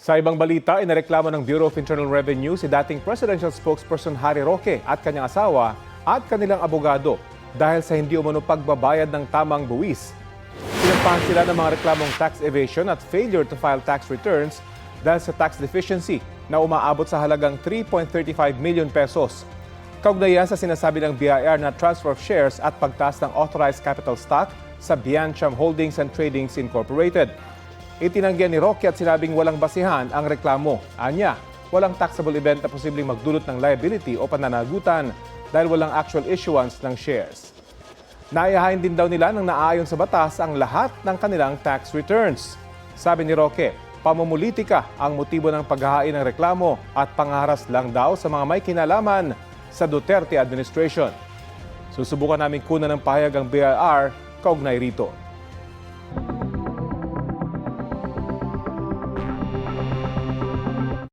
Sa ibang balita, inareklamo ng Bureau of Internal Revenue si dating presidential spokesperson Harry Roque at kanyang asawa at kanilang abogado dahil sa hindi umano pagbabayad ng tamang buwis. Sinampahan sila ng mga reklamong tax evasion at failure to file tax returns dahil sa tax deficiency na umaabot sa halagang 3.35 million pesos. Kaugnayan sa sinasabi ng BIR na transfer of shares at pagtaas ng authorized capital stock sa Biancham Holdings and Tradings Incorporated. Itinanggihan ni Roque at sinabing walang basihan ang reklamo. Anya, walang taxable event na posibleng magdulot ng liability o pananagutan dahil walang actual issuance ng shares. Naihain din daw nila ng naayon sa batas ang lahat ng kanilang tax returns. Sabi ni Roque, pamumulitika ang motibo ng paghahain ng reklamo at pangaharas lang daw sa mga may kinalaman sa Duterte administration. Susubukan namin kunan ng pahayag ang BIR kaugnay rito.